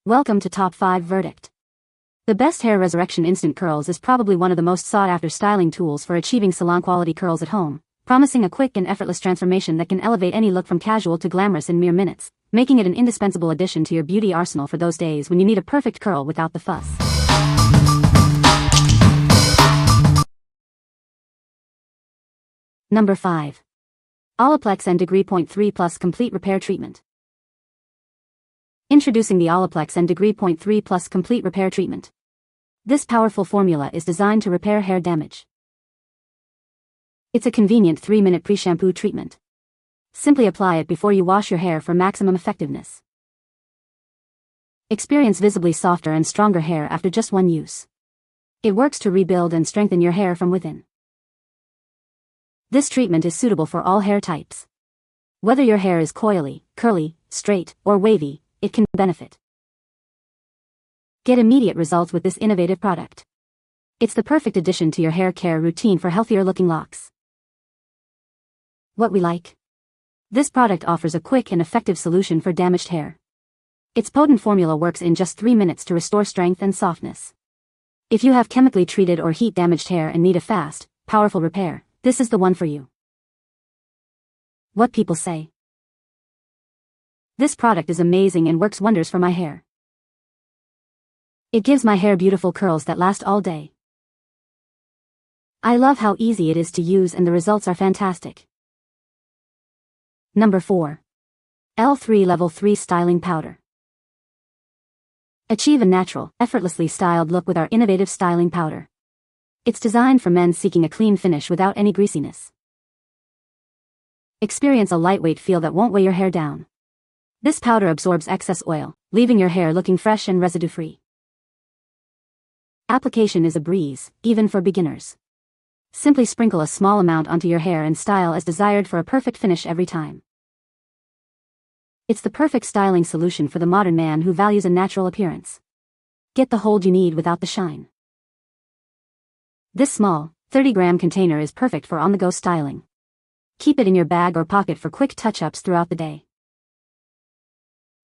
Welcome to Top 5 Verdict. The Best Hair Resurrection Instant Curls is probably one of the most sought-after styling tools for achieving salon-quality curls at home, promising a quick and effortless transformation that can elevate any look from casual to glamorous in mere minutes, making it an indispensable addition to your beauty arsenal for those days when you need a perfect curl without the fuss. Number 5. Olaplex and Degree Point 3 Plus Complete Repair Treatment. Introducing the Olaplex and Degree Point 3 Plus Complete Repair Treatment. This powerful formula is designed to repair hair damage. It's a convenient 3-minute pre-shampoo treatment. Simply apply it before you wash your hair for maximum effectiveness. Experience visibly softer and stronger hair after just one use. It works to rebuild and strengthen your hair from within. This treatment is suitable for all hair types. Whether your hair is coily, curly, straight, or wavy, it can benefit. Get immediate results with this innovative product. It's the perfect addition to your hair care routine for healthier looking locks. What we like. This product offers a quick and effective solution for damaged hair. Its potent formula works in just 3 minutes to restore strength and softness. If you have chemically treated or heat damaged hair and need a fast, powerful repair, this is the one for you. What people say. This product is amazing and works wonders for my hair. It gives my hair beautiful curls that last all day. I love how easy it is to use and the results are fantastic. Number 4. L3 Level 3 Styling Powder. Achieve a natural, effortlessly styled look with our innovative styling powder. It's designed for men seeking a clean finish without any greasiness. Experience a lightweight feel that won't weigh your hair down. This powder absorbs excess oil, leaving your hair looking fresh and residue-free. Application is a breeze, even for beginners. Simply sprinkle a small amount onto your hair and style as desired for a perfect finish every time. It's the perfect styling solution for the modern man who values a natural appearance. Get the hold you need without the shine. This small, 30-gram container is perfect for on-the-go styling. Keep it in your bag or pocket for quick touch-ups throughout the day.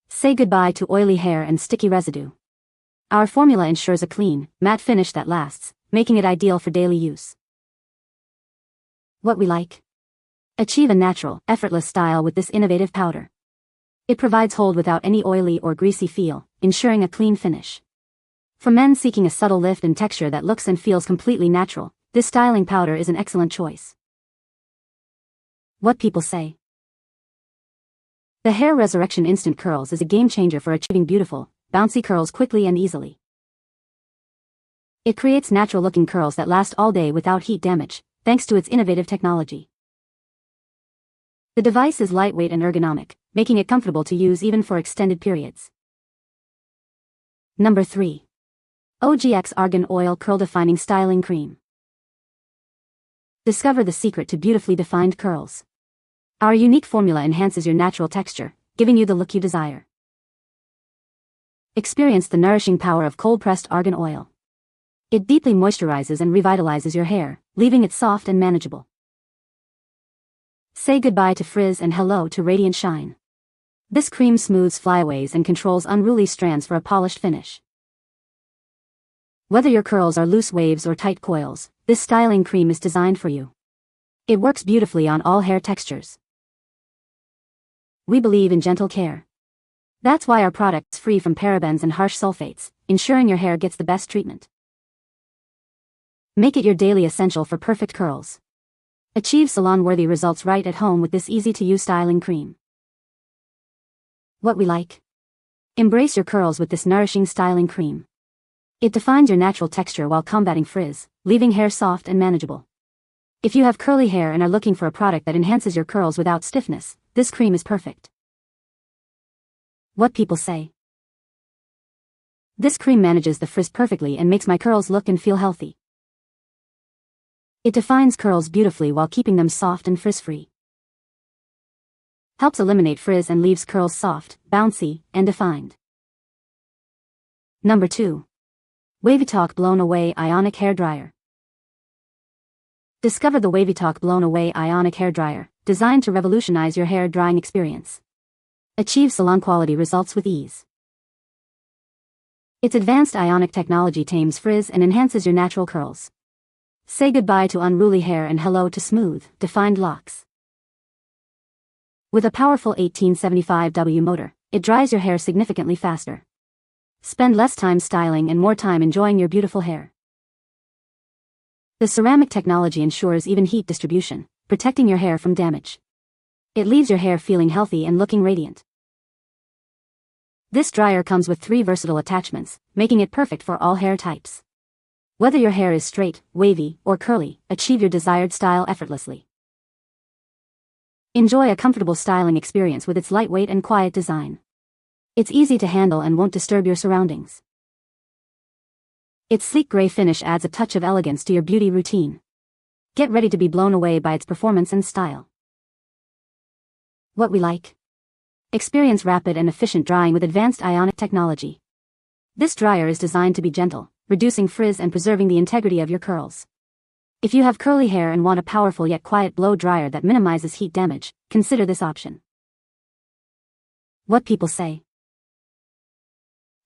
Say goodbye to oily hair and sticky residue. Our formula ensures a clean, matte finish that lasts, making it ideal for daily use. What we like. Achieve a natural, effortless style with this innovative powder. It provides hold without any oily or greasy feel, ensuring a clean finish. For men seeking a subtle lift and texture that looks and feels completely natural, this styling powder is an excellent choice. What people say. The Hair Resurrection Instant Curls is a game-changer for achieving beautiful, bouncy curls quickly and easily. It creates natural-looking curls that last all day without heat damage, thanks to its innovative technology. The device is lightweight and ergonomic, making it comfortable to use even for extended periods. Number 3. OGX Argan Oil Curl Defining Styling Cream. Discover the secret to beautifully defined curls. Our unique formula enhances your natural texture, giving you the look you desire. Experience the nourishing power of cold-pressed argan oil. It deeply moisturizes and revitalizes your hair, leaving it soft and manageable. Say goodbye to frizz and hello to radiant shine. This cream smooths flyaways and controls unruly strands for a polished finish. Whether your curls are loose waves or tight coils, this styling cream is designed for you. It works beautifully on all hair textures. We believe in gentle care. That's why our product is free from parabens and harsh sulfates, ensuring your hair gets the best treatment. Make it your daily essential for perfect curls. Achieve salon-worthy results right at home with this easy-to-use styling cream. What we like. Embrace your curls with this nourishing styling cream. It defines your natural texture while combating frizz, leaving hair soft and manageable. If you have curly hair and are looking for a product that enhances your curls without stiffness, this cream is perfect. What people say. This cream manages the frizz perfectly and makes my curls look and feel healthy. It defines curls beautifully while keeping them soft and frizz-free. Helps eliminate frizz and leaves curls soft, bouncy, and defined. Number 2. Wavytalk Blown Away Ionic Hair Dryer. Discover the Wavytalk Blown Away Ionic Hair Dryer, designed to revolutionize your hair drying experience. Achieve salon-quality results with ease. Its advanced Ionic technology tames frizz and enhances your natural curls. Say goodbye to unruly hair and hello to smooth, defined locks. With a powerful 1875W motor, it dries your hair significantly faster. Spend less time styling and more time enjoying your beautiful hair. The ceramic technology ensures even heat distribution, protecting your hair from damage. It leaves your hair feeling healthy and looking radiant. This dryer comes with 3 versatile attachments, making it perfect for all hair types. Whether your hair is straight, wavy, or curly, achieve your desired style effortlessly. Enjoy a comfortable styling experience with its lightweight and quiet design. It's easy to handle and won't disturb your surroundings. Its sleek gray finish adds a touch of elegance to your beauty routine. Get ready to be blown away by its performance and style. What we like. Experience rapid and efficient drying with advanced Ionic technology. This dryer is designed to be gentle, reducing frizz and preserving the integrity of your curls. If you have curly hair and want a powerful yet quiet blow dryer that minimizes heat damage, consider this option. What people say.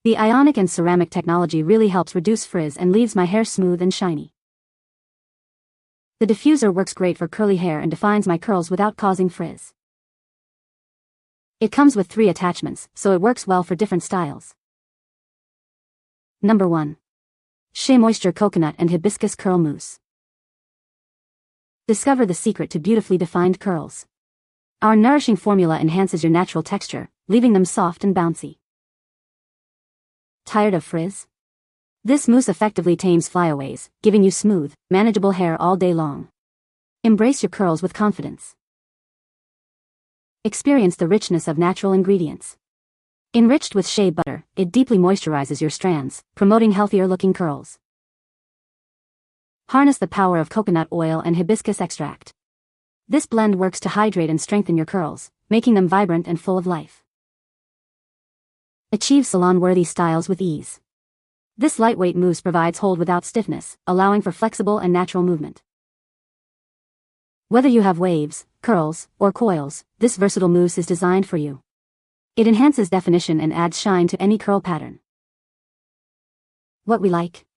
The Ionic and ceramic technology really helps reduce frizz and leaves my hair smooth and shiny. The diffuser works great for curly hair and defines my curls without causing frizz. It comes with 3 attachments, so it works well for different styles. Number 1. SheaMoisture Coconut and Hibiscus Curl Mousse. Discover the secret to beautifully defined curls. Our nourishing formula enhances your natural texture, leaving them soft and bouncy. Tired of frizz? This mousse effectively tames flyaways, giving you smooth, manageable hair all day long. Embrace your curls with confidence. Experience the richness of natural ingredients. Enriched with shea butter, it deeply moisturizes your strands, promoting healthier-looking curls. Harness the power of coconut oil and hibiscus extract. This blend works to hydrate and strengthen your curls, making them vibrant and full of life. Achieve salon-worthy styles with ease. This lightweight mousse provides hold without stiffness, allowing for flexible and natural movement. Whether you have waves, curls, or coils, this versatile mousse is designed for you. It enhances definition and adds shine to any curl pattern. What we like.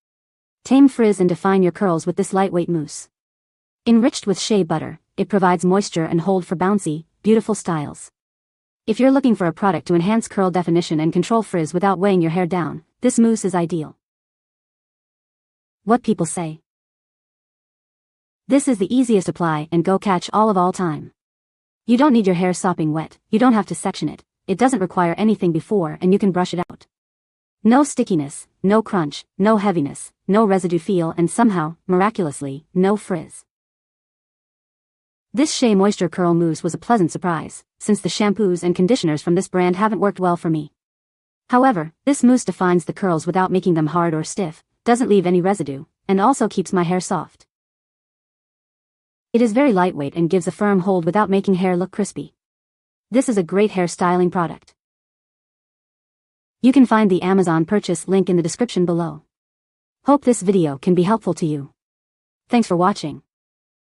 Tame frizz and define your curls with this lightweight mousse. Enriched with shea butter, it provides moisture and hold for bouncy, beautiful styles. If you're looking for a product to enhance curl definition and control frizz without weighing your hair down, this mousse is ideal. What people say. This is the easiest apply and go catch all time. You don't need your hair sopping wet, you don't have to section it, it doesn't require anything before and you can brush it out. No stickiness, no crunch, no heaviness, no residue feel and somehow, miraculously, no frizz. This SheaMoisture Curl Mousse was a pleasant surprise, since the shampoos and conditioners from this brand haven't worked well for me. However, this mousse defines the curls without making them hard or stiff, doesn't leave any residue, and also keeps my hair soft. It is very lightweight and gives a firm hold without making hair look crispy. This is a great hair styling product. You can find the Amazon purchase link in the description below. Hope this video can be helpful to you. Thanks for watching.